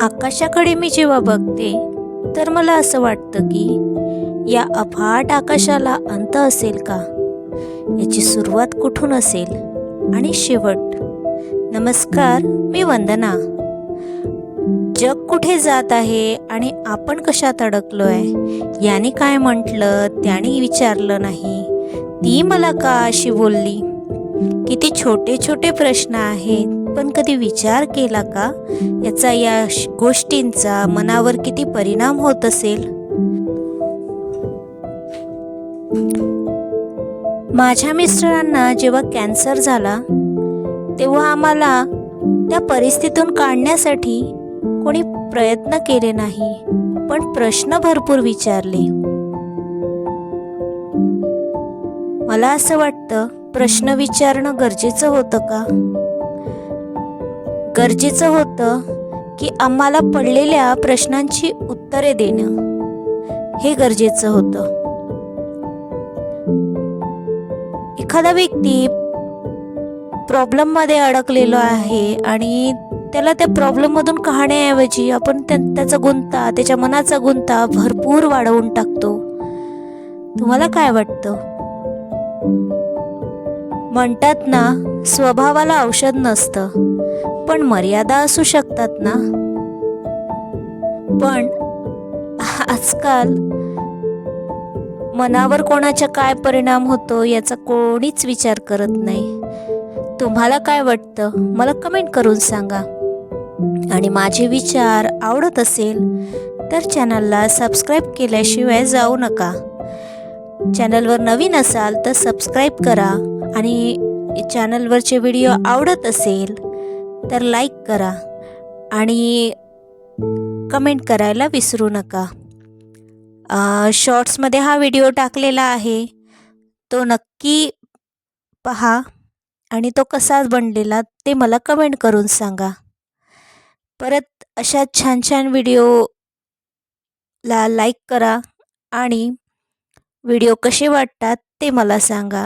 आकाशाकडे मी जेव्हा बघते तर मला असं वाटतं की या अफाट आकाशाला अंत असेल का? याची सुरुवात कुठून असेल आणि शेवट? नमस्कार, मी वंदना. जग कुठे जात आहे आणि आपण कशात अडकलोय? याने काय म्हटलं, त्याने विचारलं नाही, ती मला का अशी बोलली? किती छोटे छोटे प्रश्न आहेत, पण कधी विचार केला का याचा या गोष्टींचा मनावर किती परिणाम होत असेल? माझ्या मिस्टरांना जेव्हा कॅन्सर झाला तेव्हा आम्हाला त्या परिस्थितीतून काढण्यासाठी कोणी प्रयत्न केले नाही, पण प्रश्न भरपूर विचारले. मला असं वाटतं, प्रश्न विचारणं गरजेचं होतं का? गरजेचं होतं की आम्हाला पडलेल्या प्रश्नांची उत्तरे देणं हे गरजेचं होतं. एखादा व्यक्ती प्रॉब्लेममध्ये अडकलेलो आहे आणि त्याला त्या प्रॉब्लेममधून काढण्याऐवजी आपण त्याच्या मनाचा गुंता भरपूर वाढवून टाकतो. तुम्हाला काय वाटतं? म्हणतात ना, स्वभावाला औषध नसतं, पण मर्यादा असू शकतात ना. पण आजकाल मनावर कोणाच्या काय परिणाम होतो याचा कोणीच विचार करत नाही. तुम्हाला काय वाटतं मला कमेंट करून सांगा. आणि माझे विचार आवडत असेल तर चॅनलला सबस्क्राईब केल्याशिवाय जाऊ नका. चॅनलवर नवीन असाल तर सबस्क्राईब करा आणि चॅनलवरचे व्हिडिओ आवडत असेल तर लाईक करा आणि कमेंट करायला विसरू नका. शॉर्ट्समध्ये हा व्हिडिओ टाकलेला आहे, तो नक्की पहा आणि तो कसा बनलेला ते मला कमेंट करून सांगा. परत अशा छान छान व्हिडिओला लाईक करा आणि व्हिडिओ कसे वाटतात ते मला सांगा.